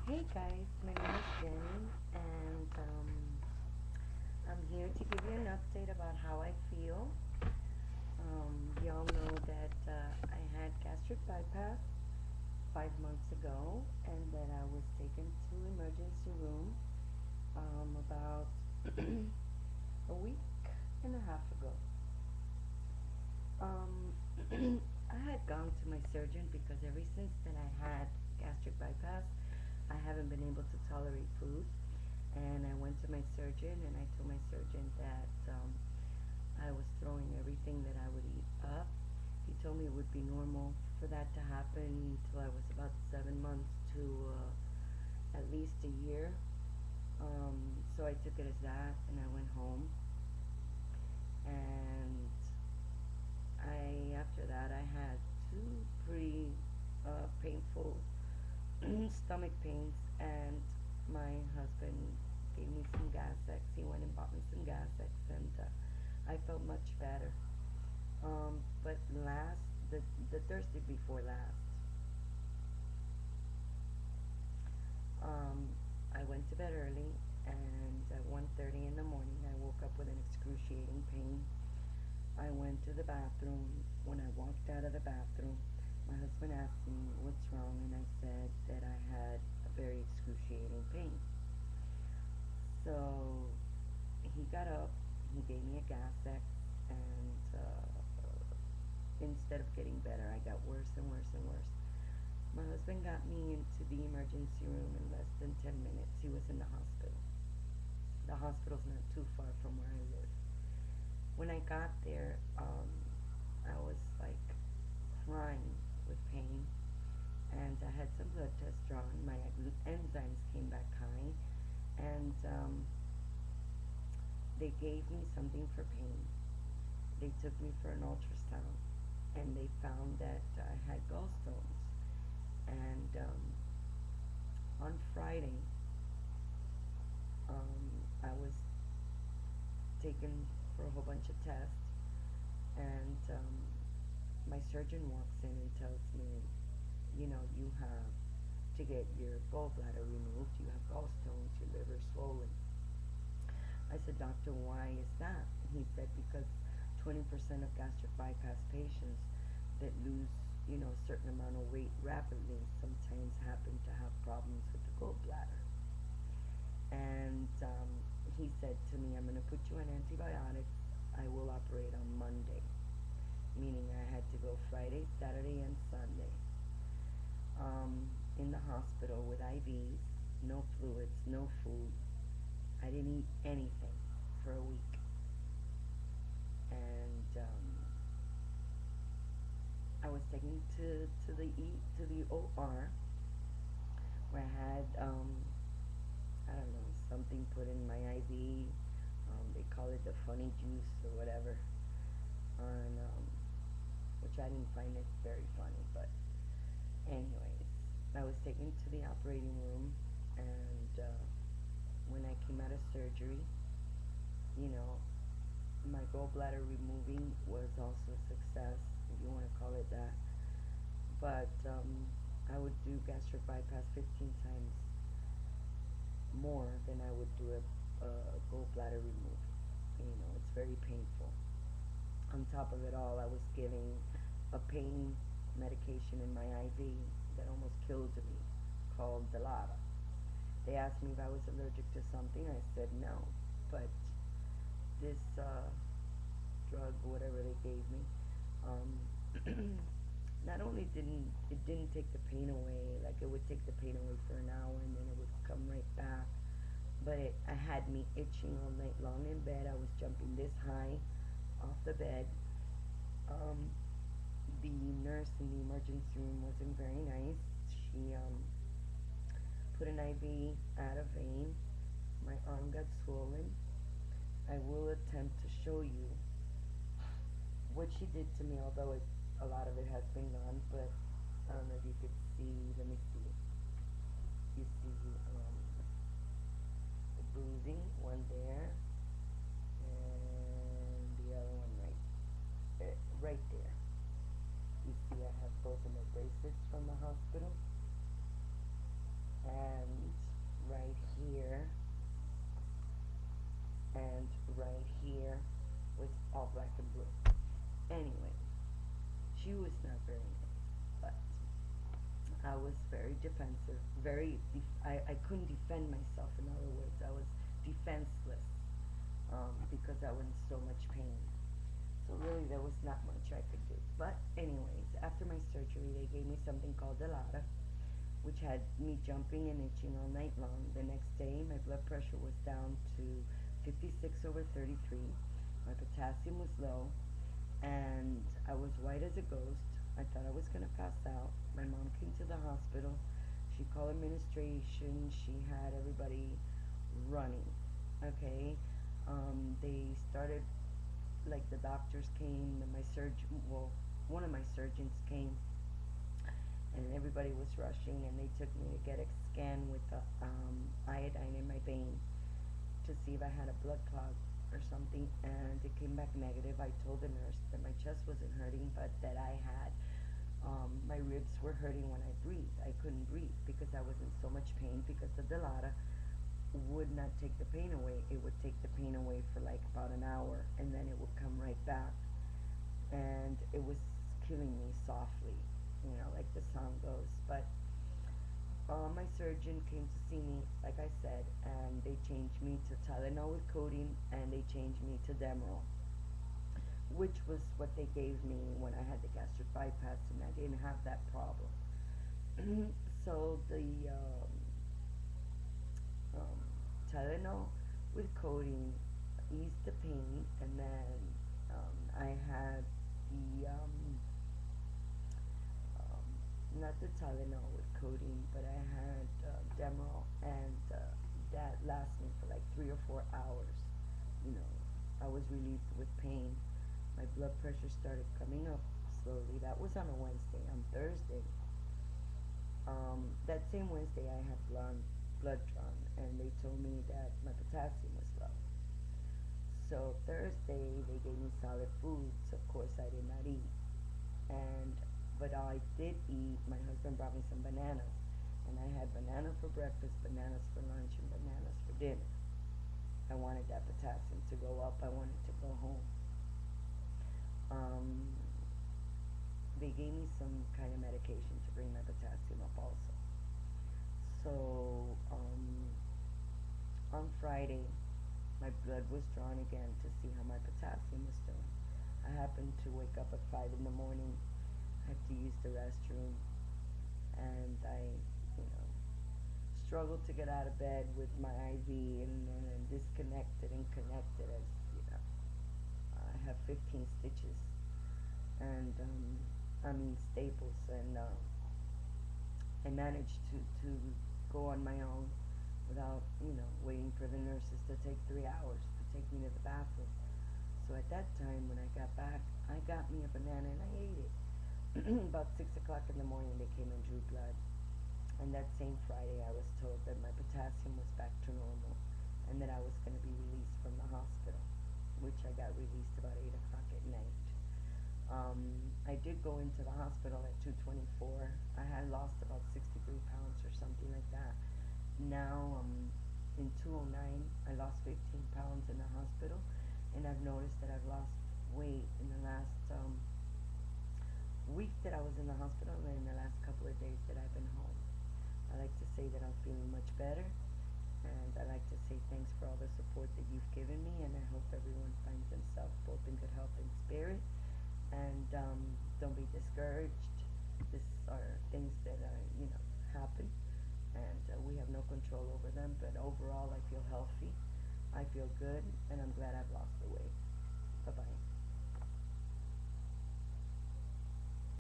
Hey guys, my name is Jenny, and I'm here to give you an update about how I feel. Y'all know that I had gastric bypass 5 months ago, and that I was taken to emergency room about a week and a half ago. Um, I had gone to my surgeon because ever since that I had gastric bypass, I haven't been able to tolerate food. And I went to my surgeon and I told my surgeon that I was throwing everything that I would eat up. He told me it would be normal for that to happen until I was about 7 months to at least a year. So I took it as that and I went home. And after that, I had two pretty painful stomach pains, and my husband gave me some Gas-X. He went and bought me some Gas-X, and I felt much better. But the Thursday before last, um, I went to bed early, and at 1:30 in the morning, I woke up with an excruciating pain. I went to the bathroom. When I walked out of the bathroom, my husband asked me what's wrong, and I said that I had a very excruciating pain. So he got up, he gave me a Gas-X, and instead of getting better, I got worse and worse and worse. My husband got me into the emergency room in less than 10 minutes. He was in the hospital. The hospital's not too far from where I live. When I got there, I was like crying with pain, and I had some blood tests drawn. My enzymes came back high, and they gave me something for pain. They took me for an ultrasound, and they found that I had gallstones. And on Friday, I was taken for a whole bunch of tests, and my surgeon walks in and tells me, you have to get your gallbladder removed. You have gallstones, your liver swollen. I said, doctor, why is that? He said, because 20% of gastric bypass patients that lose, a certain amount of weight rapidly sometimes happen to have problems with the gallbladder. And he said to me, I'm going to put you on antibiotics. I will operate on Monday, meaning I had to go Friday, Saturday, and Sunday in the hospital with IVs, no fluids, no food. I didn't eat anything for a week. And I was taken to the OR, where I had I don't know, something put in my IV. They call it the funny juice or whatever, and which I didn't find it very funny. But anyways, I was taken to the operating room, and when I came out of surgery, you know, my gallbladder removing was also a success, if you want to call it that. But I would do gastric bypass 15 times more than I would do a gallbladder remove. It's very painful. On top of it all, I was getting a pain medication in my IV that almost killed me, called Delata. They asked me if I was allergic to something. I said no, but this drug, whatever they gave me, not only didn't take the pain away, like it would take the pain away for an hour and then it would come right back, but I had me itching all night long in bed. I was jumping this high off the bed. Um, the nurse in the emergency room wasn't very nice. She put an IV out of vein. My arm got swollen. I will attempt to show you what she did to me, although a lot of it has been gone, but I don't know if you could see. Let me see. You see the bruising, one there, and the other one right there. You see I have both of my bracelets from the hospital, and she was not very nice, but I was very defensive, I couldn't defend myself. In other words, I was defenseless, because I was in so much pain. So really, there was not much I could do. But anyways, after my surgery, they gave me something called Delata, which had me jumping and itching all night long. The next day, my blood pressure was down to 56 over 33. My potassium was low, and I was white as a ghost. I thought I was going to pass out. My mom came to the hospital. She called administration. She had everybody running. Okay. They started, like, the doctors came, and one of my surgeons came, and everybody was rushing, and they took me to get a scan with the iodine in my vein to see if I had a blood clot or something, and it came back negative. I told the nurse that my chest wasn't hurting, but that I had, my ribs were hurting when I breathed. I couldn't breathe because I was in so much pain, because the Dilaudid would not take the pain away. It would take the pain away for like about an hour, and then it would come right back. And it was killing me softly, like the song goes. But my surgeon came to see me, like I said, and they changed me to Tylenol with codeine, and they changed me to Demerol, which was what they gave me when I had the gastric bypass, and I didn't have that problem. So the um, Tylenol with codeine eased the pain, and then I had the um, not the Tylenol with codeine, but I had Demerol, and that lasted me for like 3 or 4 hours. You know, I was relieved with pain. My blood pressure started coming up slowly. That was on a Wednesday. On Thursday, that same Wednesday, I had blood drawn, and they told me that my potassium was low. So Thursday, they gave me solid foods. Of course, I did not eat, and but I did eat. My husband brought me some bananas, and I had banana for breakfast, bananas for lunch, and bananas for dinner. I wanted that potassium to go up. I wanted to go home. Um, they gave me some kind of medication to bring my potassium up also. So on Friday, my blood was drawn again to see how my potassium was doing. I happened to wake up at 5 in the morning, had to use the restroom, and I, you know, struggled to get out of bed with my IV, and disconnected and connected, as you know. I have 15 stitches, and I mean staples, and I managed to go on my own without, waiting for the nurses to take 3 hours to take me to the bathroom. So at that time, when I got back, I got me a banana and I ate it. About 6 o'clock in the morning, they came and drew blood. And that same Friday, I was told that my potassium was back to normal, and that I was going to be released from the hospital, which I got released about 8 o'clock at night. I did go into the hospital at 224. I had lost about 63 pounds or something like that. Now, in 209, I lost 15 pounds in the hospital, and I've noticed that I've lost weight in the last week that I was in the hospital, and in the last couple of days that I've been home. I like to say that I'm feeling much better, and I like to say thanks for all the support that you've given me, and I hope everyone finds themselves both in good health and spirit. And don't be discouraged. These are things that happen, and we have no control over them. But overall, I feel healthy. I feel good, and I'm glad I've lost the weight. Bye bye.